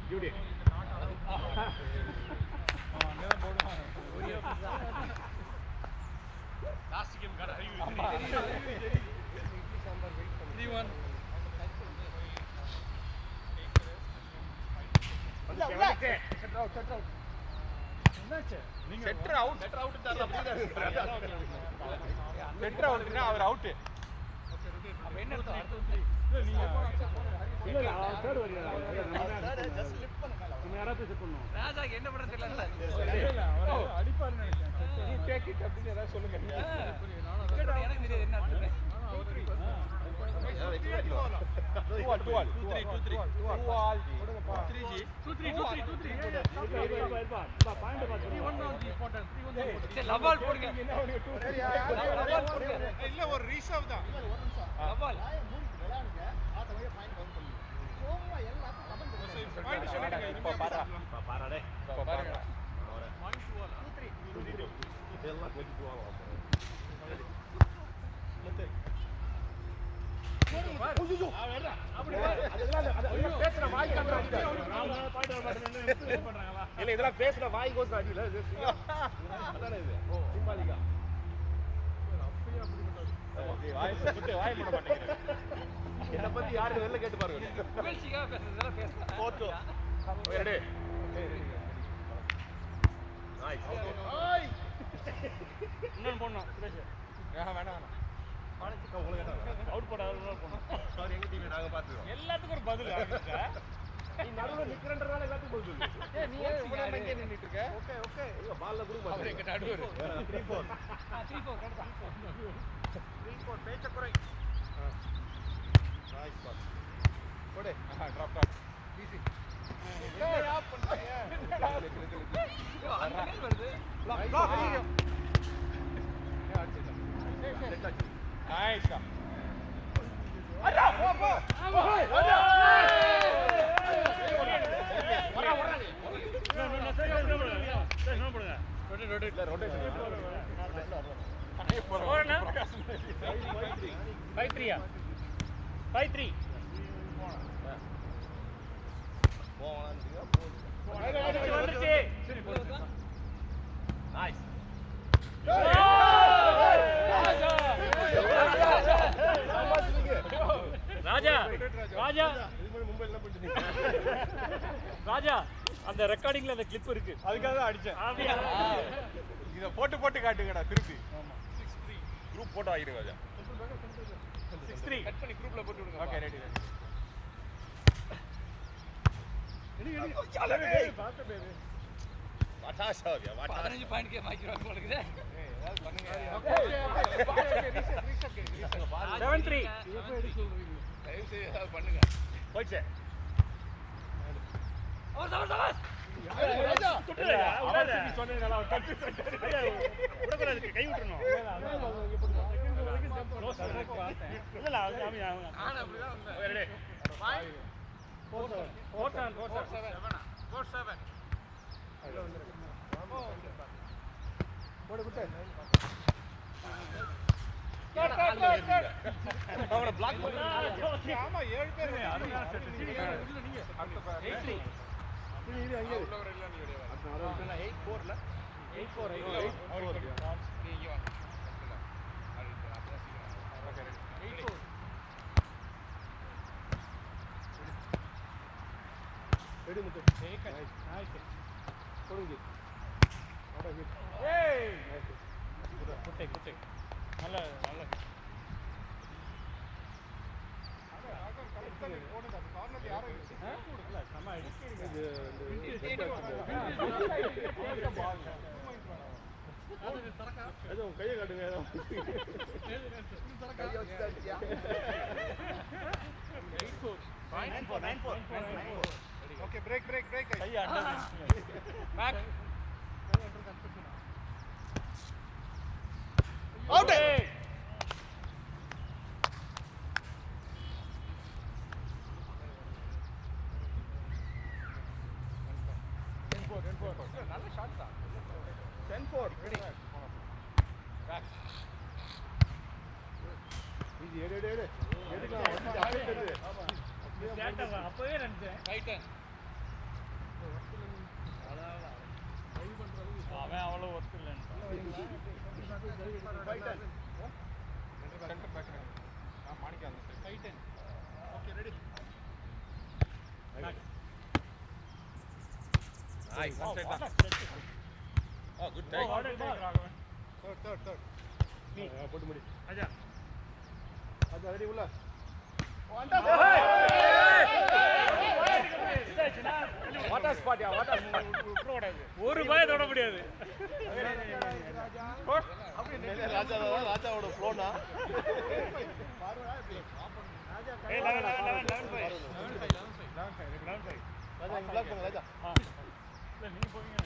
Judy. Last game got a 3-1. Center out. அவர் out. அப்ப என்ன அர்த்தம்? இல்ல தேர்ட் வரியா ஜஸ்ட் ஸ்லிப் பண்ண மேல நம்ம யாரா பேச பண்ணோம் ராஜாக்கு என்ன பண்றது தெரியல இல்ல அவர் அடிப்பாருன்னு நினைச்சேன் யூ டேக் இட் அப்படி ஏதாவது சொல்லுங்க எனக்கு தெரியாது என்ன அர்த்தம் ஒரு ரீசர்வ் தான் பாயிண்ட் சொல்லுங்க இப்ப பாருடே இப்ப பாருங்க இதெல்லாம் கொஞ்சம் இதெல்லாம் பேசுற வாய் கோஸ் அடியில என்ன பத்தி யாரு வெளில கேட்டு பாருங்க இன்னொன்னு போடணும் வேணாம் அவுட் போடாத சாரி எங்க டீம் நாங்க பாத்துறோம் எல்லாத்துக்கும் ஒரு பதில் நீ நடுவுல நிக்கறன்றதால எல்லாத்துக்கும் பதில் சொல்லு நீ இவ்வளவு எங்க நின்னுட்டு இருக்க ஓகே இங்க பால்ல குடு பாரு எங்க நடுவுல 3-4 கடடா 3-4 பேச்ச குறை நைஸ் பாஸ் போடு டிராப் ஈஸி ஏய் ஆப் பண்றீங்க அந்த மேல் வருது block video Nice. Arra, pô. No, rotate. 5-3. Nice. Raja அந்த ரெக்கார்டிங்ல அந்த கிளிப் இருக்கு அதுக்காக தான் அடிச்சேன் இத போட்டு காட்டுங்கடா திருப்பி 6-3 குரூப் போட்டோ ஆகிரு ராஜா 6-3 கட் பண்ணி குரூப்ல போட்டு விடுங்க ஓகே ரெடி பாத்து பேபி வாட்டா சாவியா வாட்டா 15 பாயிண்ட் கே மைக்ரோ போடுங்க ஏதாவது பண்ணுங்க ரீசெட் 7-3 தயவு செய்து ஏதாவது பண்ணுங்க போய்ச்சே அவர்ஸ் ராஜா குட்டுறா அவர்ஸ் சொன்னேனல கட் உடக்கூடாது கை விட்டுறணும் இல்ல நான் அப்படிதான் வந்தேன் ரெடி 4-7 போடு குட்டு அவன பிளாக் பண்ணு ஆமா 7 பேர் இல்ல நீங்க அடுத்த 8-3 இது அங்க உள்ளவர இல்ல நீ வெளிய வா 8-4 ல 8-4 நீங்க வா ஓகே ரெடி 8-4 ரெடி முத்து நைஸ் கொடுங்க அட ஹிட் ஏய் குட்டை நல்ல கார்னர்ல யாரோ இல்ல சம ஐடி இது அது தரக்கா ஏதோ கைய காட்டுங்க ஏதோ கைய வச்சிட்டியா 9-4 ஓகே பிரேக் கைய அண்டர் பேக் அவுட் 10-4 நல்ல ஷாட் தான் 10-4 ரெடி பேக் இது எடு எடுக்கலாம் வந்து அப்டேட் ஆமா ஸ்டார்ட் ஆகும் அப்பவே நினைச்சேன் ரைட் அவன் அவ்வளவு ஒர்க் இல்லைன்னு சென்டர் பேக் மாணிக்கா tighten okay ready nice one side தான் ஓ குட் டைம் தேர்ட் நீ போட்டு முடி அஜா ரெடி உள்ள வாட்டர் ஸ்பாட் ஒரு பாய் தொட முடியாது ராஜாவோட ஃப்ளோனா நீங்க போவீங்க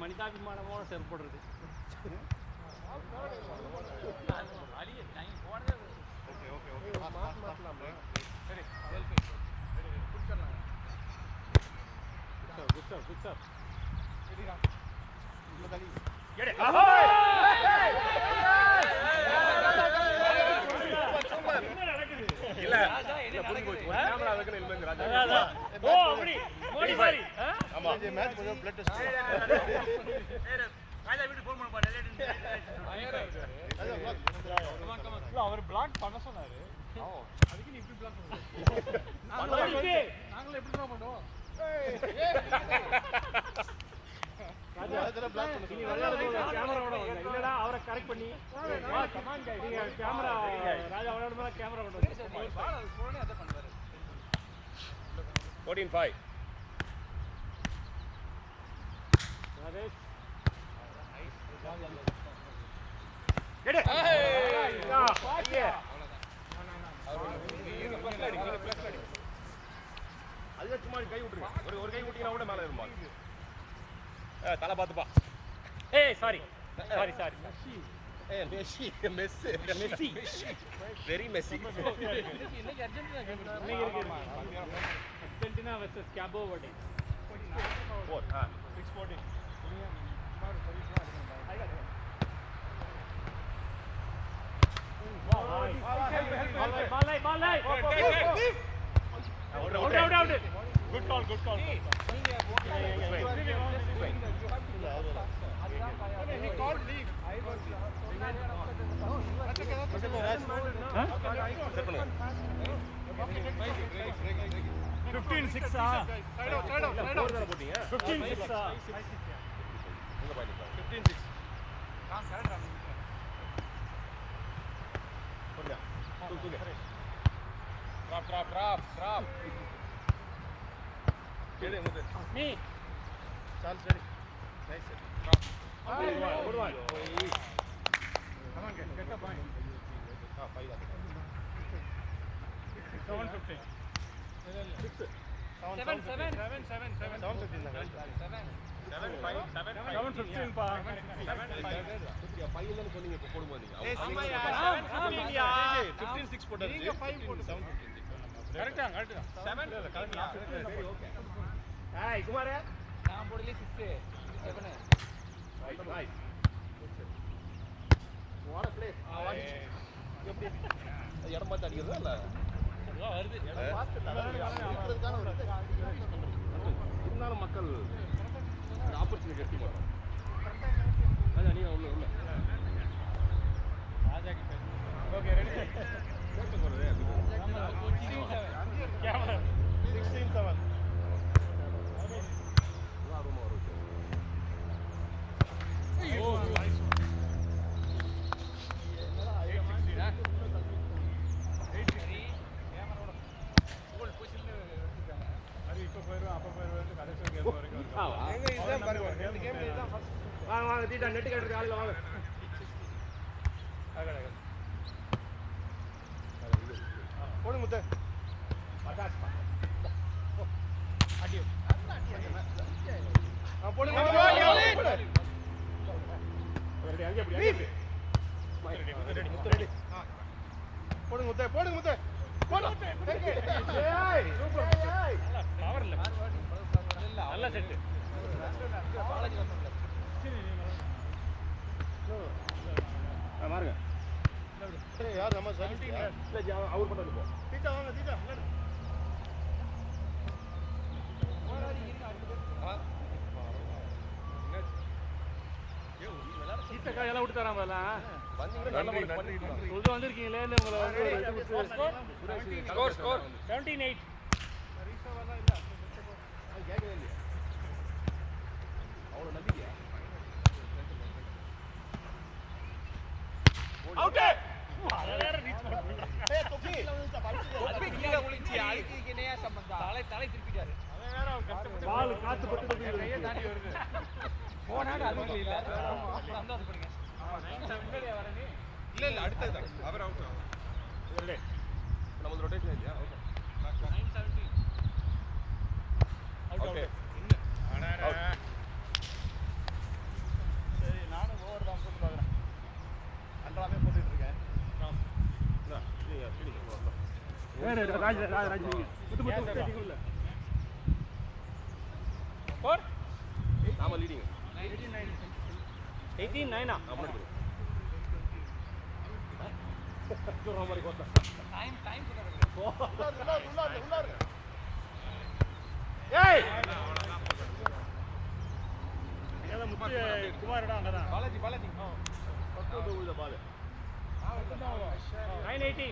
மனிதாபிமானமோட செயல்படுறது அவர் பிளாக் பண்ண சொன்னாரு அதுக்கு நீ இப்படி பிளாக் பண்ணுங்க நாங்களும் எப்படி தான் பண்ணுவோம் இல்லடா அவரை கரெக்ட் பண்ணி கேமரா ராஜா விளையாடும்போது கேமரா பண்ணுவாரு 14-5 அதுல சும்மா கை விட்டுருங்க ஒரு கை விட்டீங்கன்னா கூட மேல ஏறுமா தலை பாத்துப்பா சாரி மெஸ்ஸி வெரி மெஸ்ஸி இன்னைக்கு Argentina versus கேபோ வர்டே 6-14 Good call. He called leave. 15-6 Side out. 15-6 15-6 Drop. Ready, Muthu. Me. Charles ready. Nice set. Drop. Good one. Come on, get the point. 5 7-15. 6 7-15 பா 5 சொன்னீங்க இப்ப போடும்போது நீங்க 15-6 போட்டாரு நீங்க 5 போட்டு 7-15 கரெக்ட்டா 7 கரெக்ட்டா சரி ஓகே ஹாய் குமார் நான் போடல 6 7 நைஸ் வாட் ப்ளே எப்படி இடம் பார்த்து அடிக்கிறதா இல்ல வருது இருந்தாலும் மக்கள் ஆப்பர்ச்சுனிட்டி எடுத்து போறாங்க அதான் நீ உள்ள ராஜா கிட்ட ஓகே ரெடி போட்டு போறதே கேமரா 16-7 ரூமா வரும் ஓ நைஸ் வாங்க தீட்டா நெட் கட்டுறது ஆளுல வாங்க போடு முத்து அடியோ போடுங்க போடுங்க முத்து பவர் இல்ல நல்ல செட் பாருங்க யார் நம்ம அவர் பண்ணது போ தீட்டா வாங்க தீட்டா சீத்தக்காய் எல்லாம் விட்டு தரான் எல்லாம் வந்திருக்கீங்களே உங்களை ஸ்கோர் ஸ்கோர் 17-8 அவ்வளோ நம்பிக்கையா அவுட் அத வேற ரீச் பண்ணுங்க தொப்பி கீழே விழுந்துச்சு அதுக்கு என்னையா சம்பந்தம் தலை திருப்பிட்டாரு அத வேற கஷ்டப்பட்டு பால் காத்து பட்டு கையை தாண்டி வருது போனாங்க அது இல்ல சந்தோஷப்படுங்க இல்ல அடுத்தது அவர் அவுட் நம்ம ரொட்டேஷன் இல்லையா ஓகே 9-17 ஓகே சரி நானும் ஓவர் தான் போட்டு பார்க்குறேன் அன்றாமே போட்டுட்டு இருக்கேன் ராஜ் ஸ்கோர் நாம லீடிங் 18-9 அப்படி மாதிரி கோத்தா டைம் உள்ளாரு ஏய் ஏதோ முத்து குமாரடா அங்கதான் பாலாஜி பத்து உள்ள பால் 9-18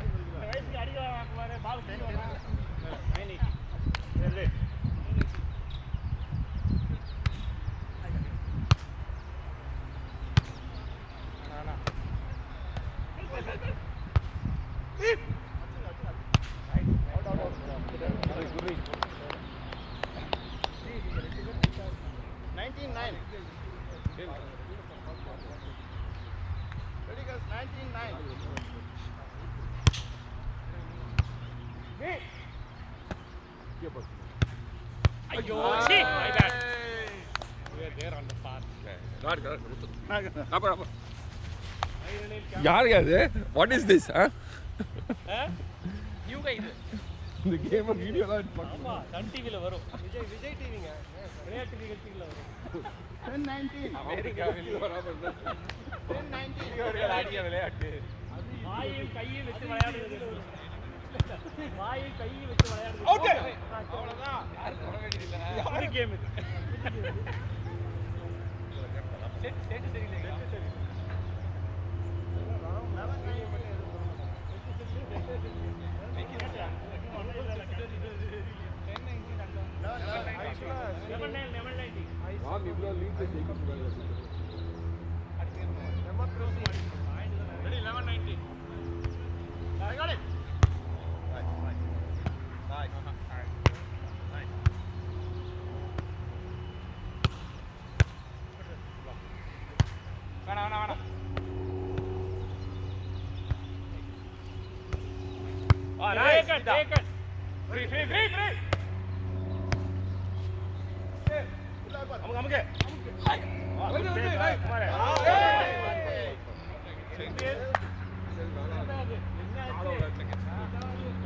இந்த வயசுக்கு அடிக்க குமார பால் 9-18 சரி ஐயோ சி my bad we are there on the path யாருங்க அது what is this new guy இது இந்த கேம் வீடியோலாம் ஆமா சன் டிவில வரும் விஜய் டிவிங்க விளையாட்டு நிகழ்ச்சிகள வரும் 10-19 அமெரிக்கா வெளிய வராம இருந்தா 10-19 ஆடிய விளையாட்டு வாயும் கையும் வச்சு விளையாடுறது வாயும் கையும் வச்சு விளையாடுறது ஓகே அவ்வளவுதான் யாரும் தொட வேண்டியது இல்ல யாரு கேம் இது செட் சரியில்லைங்க நாம் இவ்வளோ லீட் ஜெயிக்க Ready 11-19 I got it வேணாம் take it free நமக்கு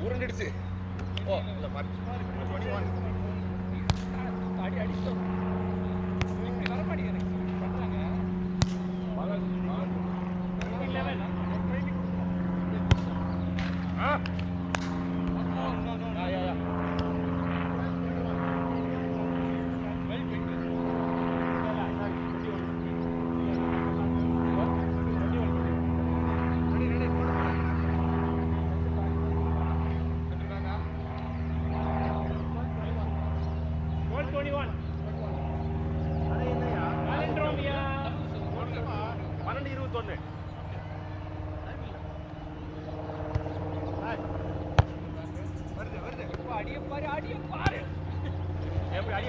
ஊரண்டிடுச்சு ஓ இல்ல பாரு 21 அடி அடிச்சோம் இப்படி வர மாட்டேங்குது எனக்கு பண்றாங்க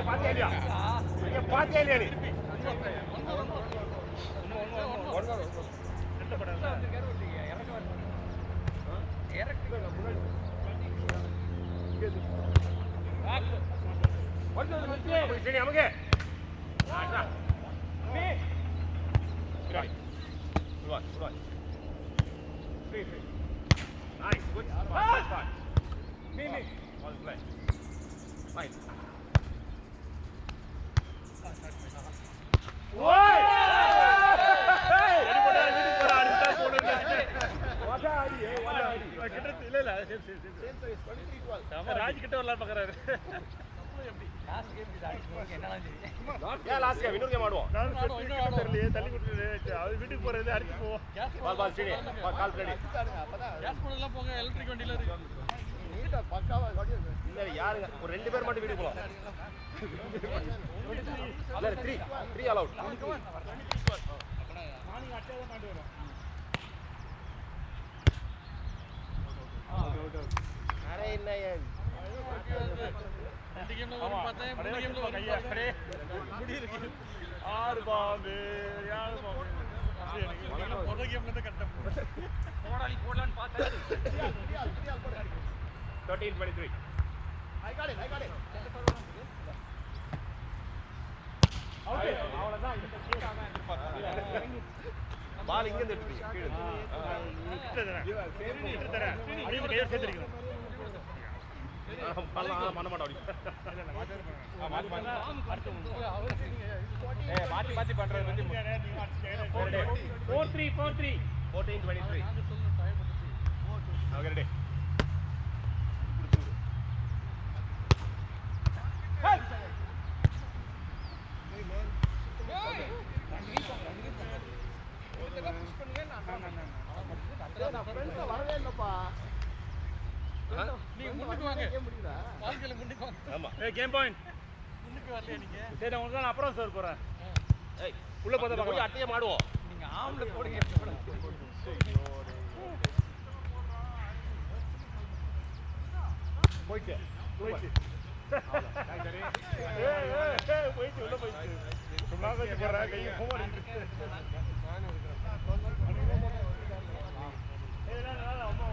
11 யா What are you? இல்ல இல்ல சரி சரி சரி Same size, 23-12. ராஜ் கிட்ட வரலாம் பாக்குறாரு லாஸ்ட் கேம் இது ஆடிச்சு என்னலாம் சரி ஏன் லாஸ்ட் கேம் இன்னொரு கேம் ஆடுவோம் நான் தெரியலையே தள்ளி கொடுத்துட்டு அது வீட்டுக்கு போறது அடிச்சு போவோம் பால் பால் ஸ்ரீனி கால் ரெடி அடிச்சுட்டாருங்க, அப்பதான் கேஸ் போனலாம் போங்க எலக்ட்ரிக் வண்டில இருக்கு நீட்டா பக்காவா காட்டியிருக்காரு. இல்ல யாருங்க ஒரு 2 பேர் மட்டும் வீட்டுக்கு போலாம் இல்ல 3 அலவுட் மார்னிங் அட்டே தான் காட்டி வரோம் அரே என்ன ரெண்டு கேம்ல வரும் பார்த்தேன் மூணு கேம்ல வரும் கையா அரே முடி இருக்கு 6 பாம்பு 7 பாம்பு முதல் கேம்ல இருந்து கட்டம் போடாலி போடலான்னு பார்த்தேன் 13-23 I got it, I got it. அவ்வளவுதான் இந்த கேம் அவன் பால் இங்க இருந்து எடுத்தீங்க கீழ பால் பண்ண மாட்டோம் மாத்தி மாத்தி பண்றது வந்து 4-3 14-23 ஓகே ரெடி வரவே இல்லப்பா. நீங்க முன்னுக்கு வாங்க கேம் முடியுதா? வாழ்க்கையில முன்னுக்கு வாங்க ஆமா கேம் பாயிண்ட் முன்னுக்கு வரலையா நீங்க சரி நான் உங்களுக்கு நான் அப்புறம் சார் போறேன் ஏய் உள்ள போய் பார்க்கலாம் அட்டையே மாடுவோம் நீங்க ஆம்ல போடுங்க போயிட்டு போயிட்டு போயிட்டு உள்ள போயிட்டு சும்மா கொஞ்சம் போறேன் கையை போக அம்மா